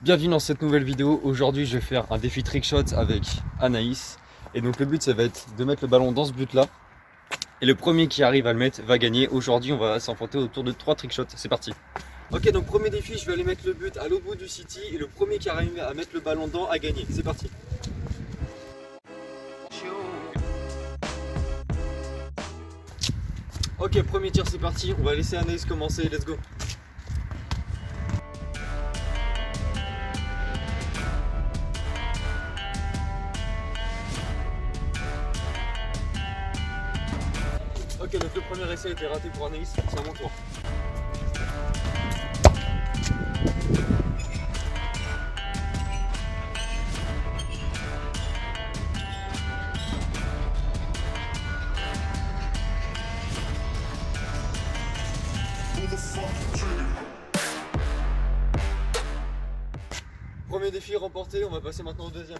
Bienvenue dans cette nouvelle vidéo. Aujourd'hui je vais faire un défi trickshot avec Anaïs. Et donc le but ça va être de mettre le ballon dans ce but là. Et le premier qui arrive à le mettre va gagner. Aujourd'hui on va s'enfanter autour de 3 trickshots. C'est parti. Ok, donc premier défi, je vais aller mettre le but à l'autre bout du city. Et le premier qui arrive à mettre le ballon dedans a gagné. C'est parti. Ok, premier tir, c'est parti. On va laisser Anaïs commencer. Let's go. Ok, donc le premier essai a été raté pour Anaïs, c'est à mon tour. Premier défi remporté, on va passer maintenant au deuxième.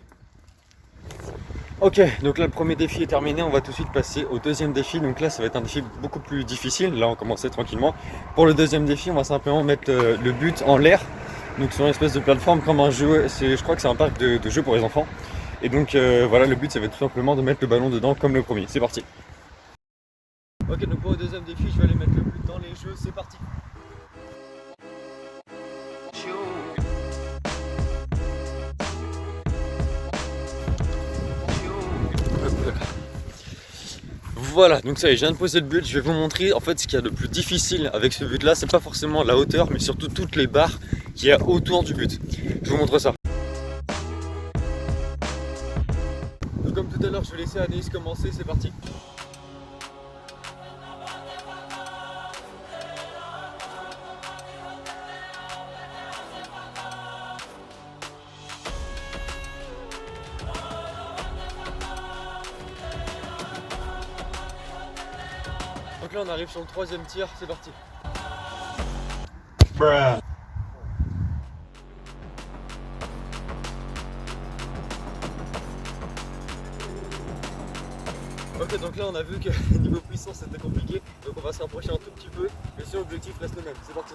Ok, donc là le premier défi est terminé, on va tout de suite passer au deuxième défi. Donc là ça va être un défi beaucoup plus difficile, là on commençait tranquillement. Pour le deuxième défi, on va simplement mettre le but en l'air, donc sur une espèce de plateforme comme un jeu, je crois que c'est un parc de jeux pour les enfants. Et donc voilà, le but ça va être tout simplement de mettre le ballon dedans comme le premier, c'est parti. Ok, donc pour le deuxième défi, je vais aller mettre le but dans les jeux, c'est parti. Voilà, donc ça y est, je viens de poser le but, je vais vous montrer en fait ce qu'il y a de plus difficile avec ce but là, c'est pas forcément la hauteur mais surtout toutes les barres qu'il y a autour du but. Je vous montre ça. Donc, comme tout à l'heure, je vais laisser Anaïs commencer, c'est parti. Donc là on arrive sur le troisième tir, c'est parti. Bruh. Ok, donc là on a vu que niveau puissance c'était compliqué, donc on va se rapprocher un tout petit peu, mais si l'objectif reste le même, c'est parti.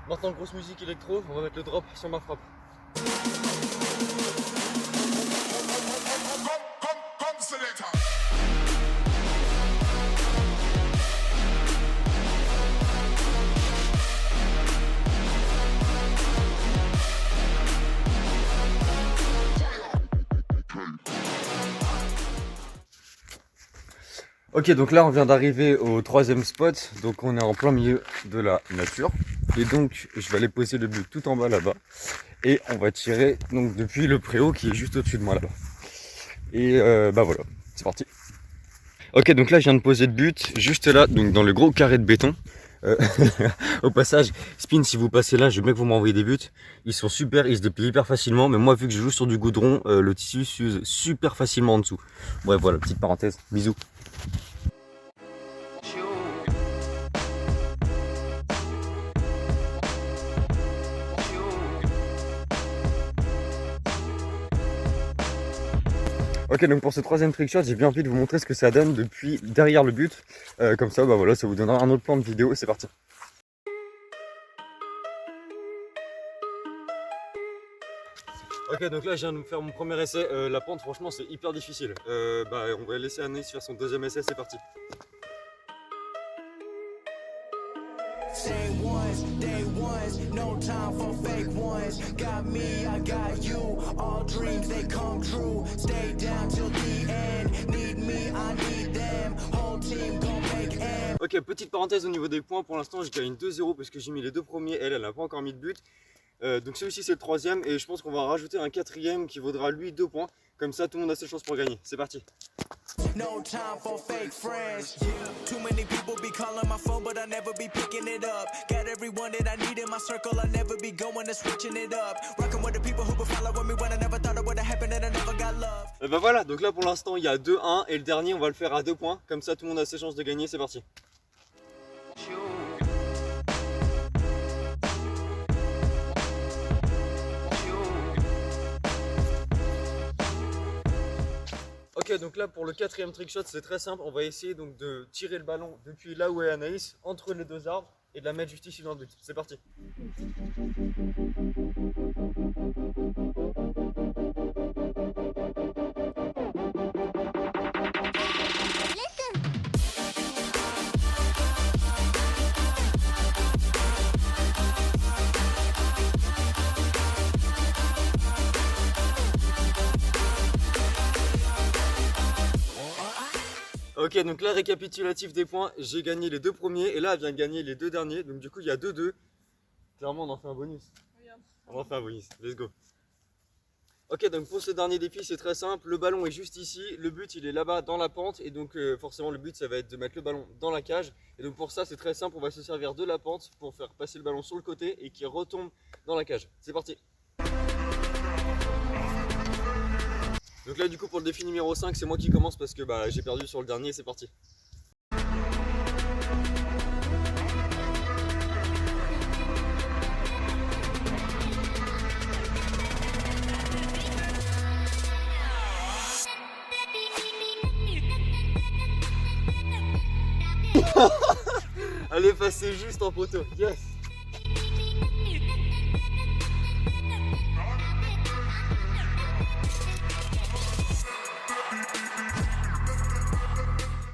Maintenant grosse musique électro, on va mettre le drop sur ma frappe. Ok, donc là on vient d'arriver au troisième spot, donc on est en plein milieu de la nature. Et donc je vais aller poser le but tout en bas là-bas. Et on va tirer donc depuis le préau qui est juste au-dessus de moi là-bas. Et bah voilà, c'est parti. Ok, donc là je viens de poser le but juste là, donc dans le gros carré de béton. Au passage, Spin, si vous passez là, je veux bien que vous m'envoyez des buts. Ils sont super, ils se déplient hyper facilement. Mais moi, vu que je joue sur du goudron, le tissu s'use super facilement en dessous. Bref, voilà, petite parenthèse. Bisous. Ok, donc pour ce troisième trickshot, j'ai bien envie de vous montrer ce que ça donne depuis derrière le but. Comme ça, bah voilà, ça vous donnera un autre plan de vidéo. C'est parti. Ok, donc là je viens de me faire mon premier essai. La pente, franchement, c'est hyper difficile. Bah, on va laisser Anaïs faire son deuxième essai. C'est parti. Day ones, no time for fake ones. Got me, I got you. All dreams they come true. Stay down till the end. Need me, I need them. Whole team gon' make M. Ok, petite parenthèse au niveau des points. Pour l'instant, je gagne 2-0 parce que j'ai mis les deux premiers. Elle n'a pas encore mis de but. Donc celui-ci c'est le troisième et je pense qu'on va rajouter un quatrième qui vaudra lui 2 points. Comme ça, tout le monde a ses chances pour gagner. C'est parti. No time for fake friends. Too many people be calling my phone, but I never be picking it up. Got everyone that I need in my circle, I never be going and switching it up. Rocking with the people who been following me when I never thought it would have happened and I never got love. Et bah voilà, donc là pour l'instant il y a 2-1 et le dernier on va le faire à 2 points. Comme ça tout le monde a ses chances de gagner, c'est parti. Ok, donc là pour le quatrième trick shot, c'est très simple. On va essayer donc de tirer le ballon depuis là où est Anaïs, entre les deux arbres, et de la mettre juste ici dans le but. C'est parti. Ok, donc là, récapitulatif des points, j'ai gagné les 2 premiers et là, elle vient de gagner les 2 derniers. Donc du coup, il y a 2-2. Clairement, on en fait un bonus. On en fait un bonus, let's go. Ok, donc pour ce dernier défi, c'est très simple. Le ballon est juste ici, le but il est là-bas dans la pente. Et donc forcément, le but ça va être de mettre le ballon dans la cage. Et donc pour ça, c'est très simple, on va se servir de la pente pour faire passer le ballon sur le côté et qu'il retombe dans la cage. C'est parti. Donc là du coup pour le défi numéro 5, c'est moi qui commence parce que j'ai perdu sur le dernier, c'est parti. Elle est passée juste en poteau, yes.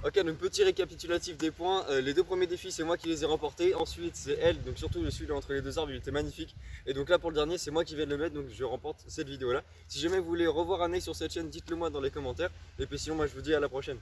Ok, donc petit récapitulatif des points. Les 2 premiers défis, c'est moi qui les ai remportés. Ensuite, c'est elle, donc surtout celui entre les 2 arbres, il était magnifique. Et donc là, pour le dernier, c'est moi qui viens de le mettre, donc je remporte cette vidéo-là. Si jamais vous voulez revoir Anaïs sur cette chaîne, dites-le moi dans les commentaires. Et puis sinon, moi je vous dis à la prochaine.